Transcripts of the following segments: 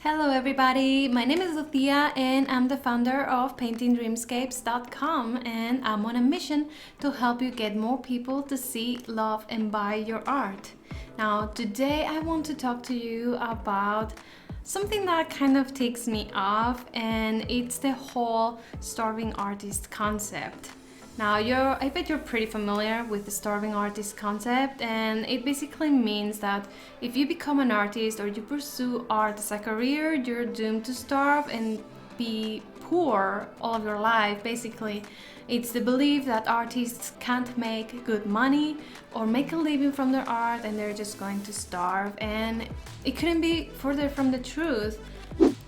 Hello everybody, my name is Lucia and I'm the founder of paintingdreamscapes.com, and I'm on a mission to help you get more people to see, love and buy your art. Now today I want to talk to you about something that kind of takes me off, and it's the whole starving artist concept. Now, I bet you're pretty familiar with the starving artist concept, and it basically means that if you become an artist or you pursue art as a career, you're doomed to starve and be poor all of your life. Basically, it's the belief that artists can't make good money or make a living from their art and they're just going to starve, and it couldn't be further from the truth.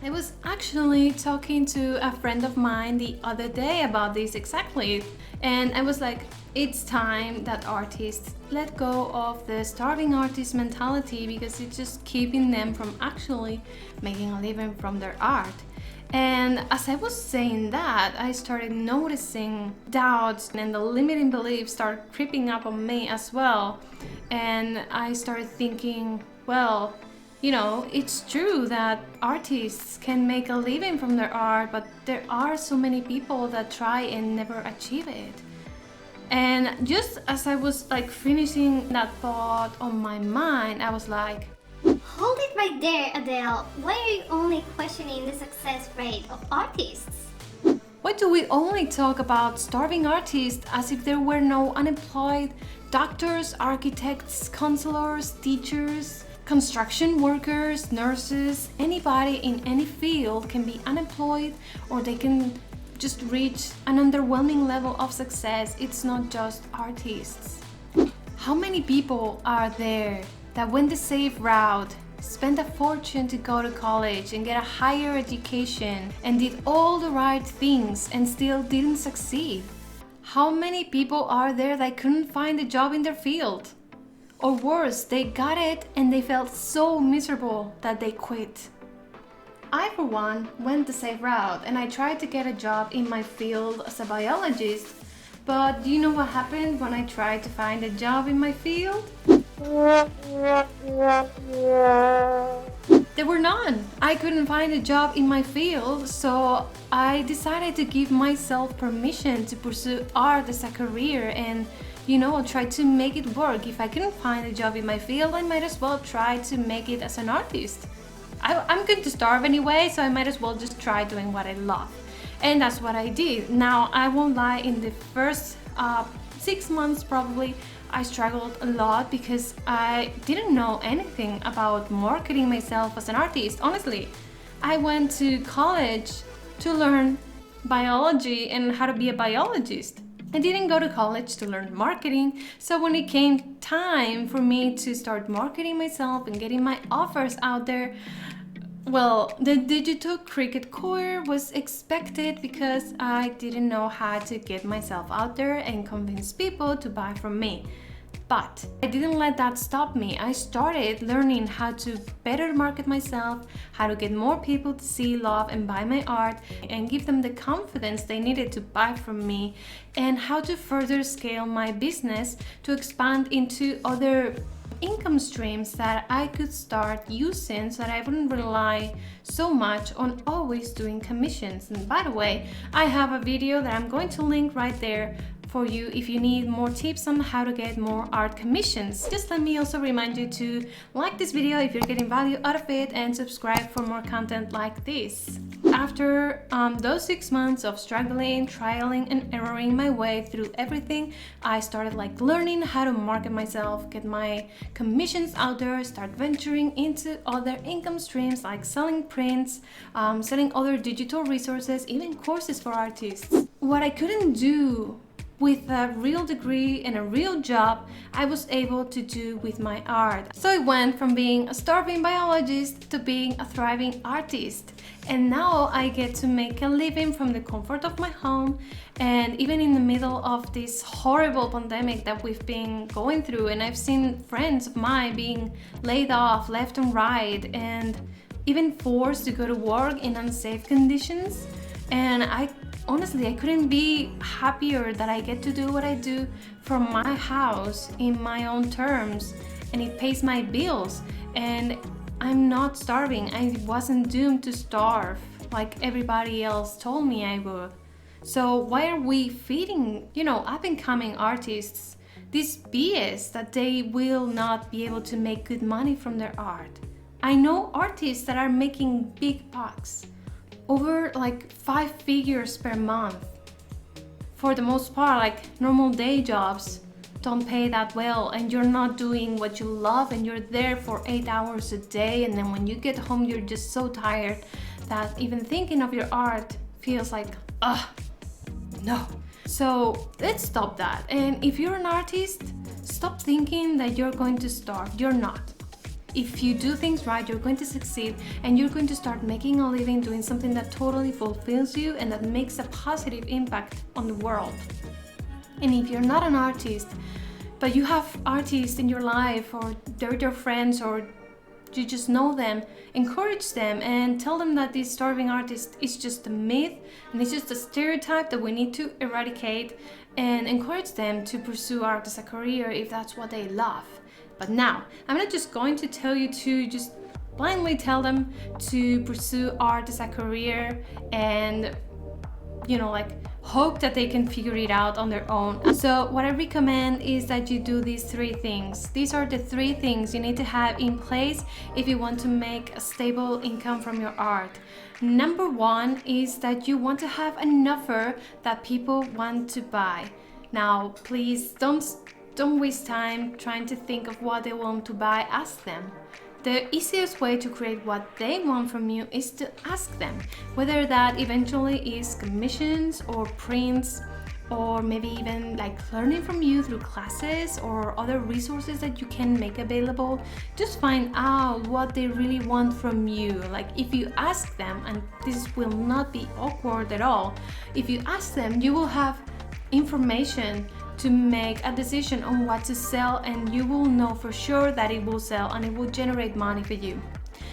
I was actually talking to a friend of mine the other day about this exactly, and I was like, it's time that artists let go of the starving artist mentality, because it's just keeping them from actually making a living from their art. And as I was saying that, I started noticing doubts and the limiting beliefs started creeping up on me as well. And I started thinking, well, it's true that artists can make a living from their art, but there are so many people that try and never achieve it. And just as I was finishing that thought on my mind, I was like, hold it right there, Adele. Why are you only questioning the success rate of artists? why do we only talk about starving artists as if there were no unemployed doctors, architects, counselors, teachers, construction workers, nurses? Anybody in any field can be unemployed, or they can just reach an underwhelming level of success. It's not just artists. How many people are there that went the safe route, spent a fortune to go to college and get a higher education, and did all the right things and still didn't succeed? How many people are there that couldn't find a job in their field? Or worse, they got it and they felt so miserable that they quit. I, for one, went the safe route and I tried to get a job in my field as a biologist. But do you know what happened when I tried to find a job in my field? There were none. I couldn't find a job in my field, so I decided to give myself permission to pursue art as a career and try to make it work. If I couldn't find a job in my field, I might as well try to make it as an artist. I'm going to starve anyway, so I might as well just try doing what I love. And that's what I did. Now, I won't lie, in the first 6 months probably, I struggled a lot because I didn't know anything about marketing myself as an artist. Honestly, I went to college to learn biology and how to be a biologist. I didn't go to college to learn marketing, so when it came time for me to start marketing myself and getting my offers out there, well, the digital cricket core was expected because I didn't know how to get myself out there and convince people to buy from me. But I didn't let that stop me. I started learning how to better market myself, how to get more people to see, love and buy my art and give them the confidence they needed to buy from me, and how to further scale my business to expand into other income streams that I could start using so that I wouldn't rely so much on always doing commissions. And by the way, I have a video that I'm going to link right there for you if you need more tips on how to get more art commissions. Just let me also remind you to like this video if you're getting value out of it, and subscribe for more content like this. After those 6 months of struggling, trialing and erroring my way through everything, I started learning how to market myself, get my commissions out there, start venturing into other income streams like selling prints, selling other digital resources, even courses for artists. What I couldn't do with a real degree and a real job, I was able to do with my art. So I went from being a starving biologist to being a thriving artist. And now I get to make a living from the comfort of my home, and even in the middle of this horrible pandemic that we've been going through. And I've seen friends of mine being laid off left and right, and even forced to go to work in unsafe conditions. And honestly, I couldn't be happier that I get to do what I do from my house in my own terms, and it pays my bills. And I'm not starving. I wasn't doomed to starve like everybody else told me I would. So why are we feeding, up and coming artists this BS that they will not be able to make good money from their art? I know artists that are making big bucks, over like 5 figures per month. For the most part, like normal day jobs don't pay that well, and you're not doing what you love, and you're there for 8 hours a day, and then when you get home you're just so tired that even thinking of your art feels like, no. So let's stop that. And if you're an artist, stop thinking that you're going to starve. You're not. If you do things right, you're going to succeed, and you're going to start making a living doing something that totally fulfills you and that makes a positive impact on the world. And if you're not an artist, but you have artists in your life, or they're your friends, or you just know them, encourage them and tell them that this starving artist is just a myth and it's just a stereotype that we need to eradicate, and encourage them to pursue art as a career if that's what they love. But now, I'm not just going to tell you to just blindly tell them to pursue art as a career and hope that they can figure it out on their own. So what I recommend is that you do these 3 things. These are the 3 things you need to have in place if you want to make a stable income from your art. Number 1 is that you want to have an offer that people want to buy. Now, please don't waste time trying to think of what they want to buy. Ask them. The easiest way to create what they want from you is to ask them, whether that eventually is commissions or prints, or maybe even like learning from you through classes or other resources that you can make available. Just find out what they really want from you. Like if you ask them, and this will not be awkward at all, if you ask them, you will have information to make a decision on what to sell, and you will know for sure that it will sell and it will generate money for you.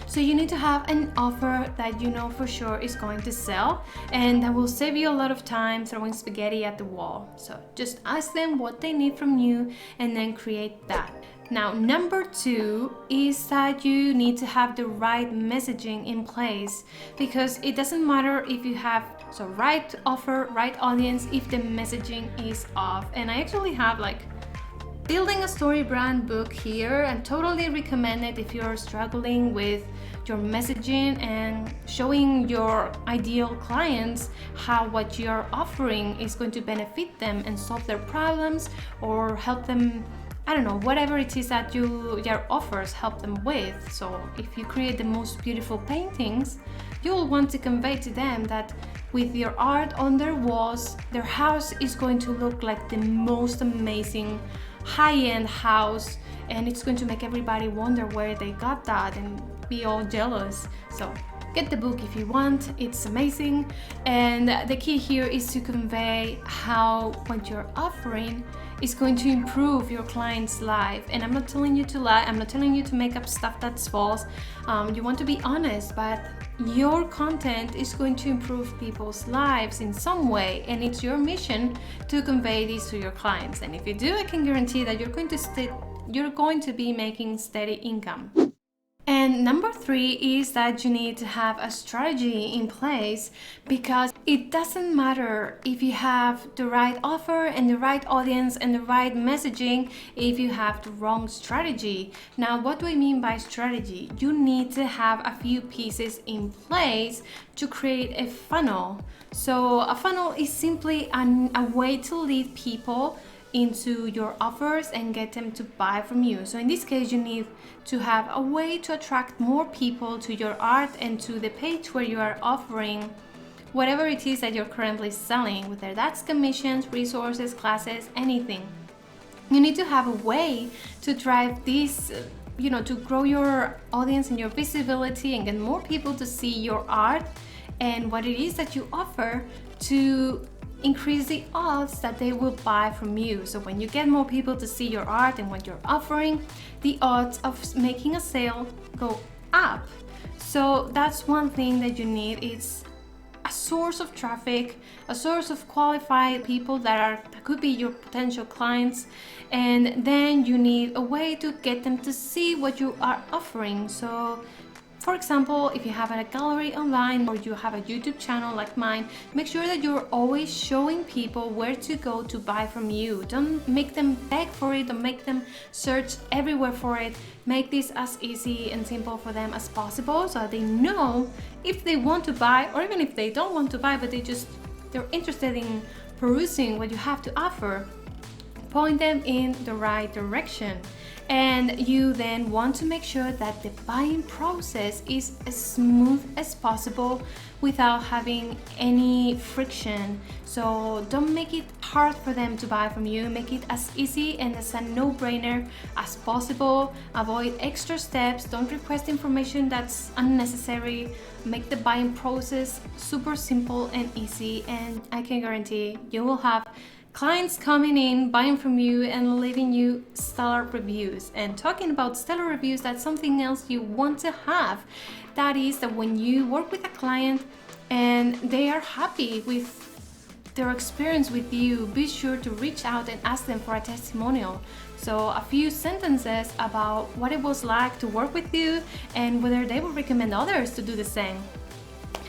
So you need to have an offer that you know for sure is going to sell, and that will save you a lot of time throwing spaghetti at the wall. So just ask them what they need from you and then create that. Now, number 2 is that you need to have the right messaging in place, because it doesn't matter if you have right offer, right audience, if the messaging is off. And I actually have building a story brand book here, and totally recommend it if you're struggling with your messaging and showing your ideal clients how what you're offering is going to benefit them and solve their problems or help them, whatever it is that your offers help them with. So if you create the most beautiful paintings, you'll want to convey to them that with your art on their walls, their house is going to look like the most amazing high-end house, and it's going to make everybody wonder where they got that and be all jealous. So get the book if you want, it's amazing. And the key here is to convey how what you're offering is going to improve your client's life. And I'm not telling you to lie, I'm not telling you to make up stuff that's false. You want to be honest, but your content is going to improve people's lives in some way, and it's your mission to convey this to your clients. And if you do, I can guarantee that you're going to be making steady income. And number 3 is that you need to have a strategy in place, because it doesn't matter if you have the right offer and the right audience and the right messaging if you have the wrong strategy. Now, what do I mean by strategy? You need to have a few pieces in place to create a funnel. So a funnel is simply a way to lead people into your offers and get them to buy from you. So in this case, you need to have a way to attract more people to your art and to the page where you are offering whatever it is that you're currently selling, whether that's commissions, resources, classes, anything. You need to have a way to drive this, to grow your audience and your visibility and get more people to see your art and what it is that you offer, to increase the odds that they will buy from you. So when you get more people to see your art and what you're offering, the odds of making a sale go up. So that's one thing that you need. It's a source of traffic, a source of qualified people that could be your potential clients, and then you need a way to get them to see what you are offering. So For example, if you have a gallery online or you have a YouTube channel like mine, make sure that you're always showing people where to go to buy from you. Don't make them beg for it, don't make them search everywhere for it. Make this as easy and simple for them as possible so that they know if they want to buy, or even if they don't want to buy, but they're interested in perusing what you have to offer. Point them in the right direction. And you then want to make sure that the buying process is as smooth as possible without having any friction. So don't make it hard for them to buy from you. Make it as easy and as a no-brainer as possible. Avoid extra steps. Don't request information that's unnecessary. Make the buying process super simple and easy, and I can guarantee you will have clients coming in, buying from you, and leaving you stellar reviews. And talking about stellar reviews, that's something else you want to have. That is that when you work with a client and they are happy with their experience with you, be sure to reach out and ask them for a testimonial. So a few sentences about what it was like to work with you and whether they would recommend others to do the same.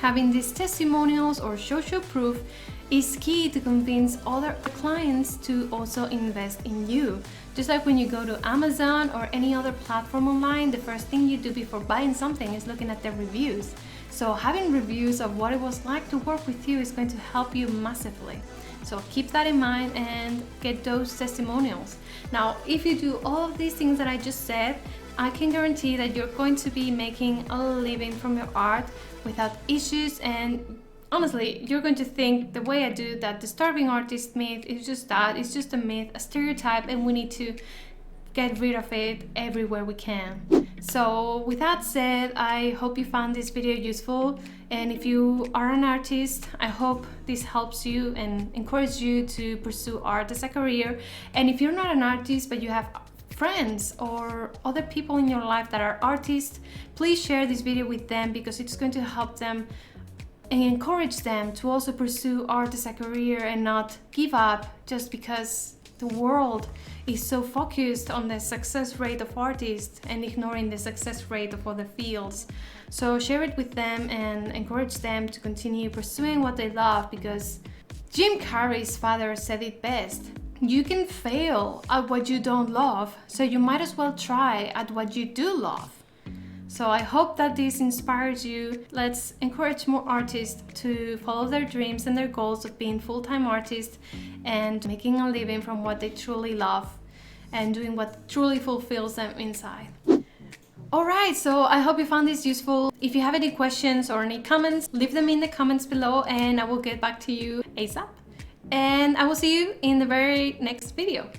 Having these testimonials or social proof is key to convince other clients to also invest in you. Just like when you go to Amazon or any other platform online, the first thing you do before buying something is looking at the reviews. So having reviews of what it was like to work with you is going to help you massively. So keep that in mind and get those testimonials. Now, if you do all of these things that I just said, I can guarantee that you're going to be making a living from your art without issues. And honestly, you're going to think the way I do that the starving artist myth is just that. It's just a myth, a stereotype, and we need to get rid of it everywhere we can. So with that said, I hope you found this video useful. And if you are an artist, I hope this helps you and encourages you to pursue art as a career. And if you're not an artist, but you have friends or other people in your life that are artists, please share this video with them, because it's going to help them and encourage them to also pursue art as a career and not give up just because the world is so focused on the success rate of artists and ignoring the success rate of other fields. So share it with them and encourage them to continue pursuing what they love, because Jim Carrey's father said it best: you can fail at what you don't love, so you might as well try at what you do love. So I hope that this inspires you. Let's encourage more artists to follow their dreams and their goals of being full-time artists and making a living from what they truly love and doing what truly fulfills them inside. Alright, so I hope you found this useful. If you have any questions or any comments, leave them in the comments below and I will get back to you ASAP. And I will see you in the very next video.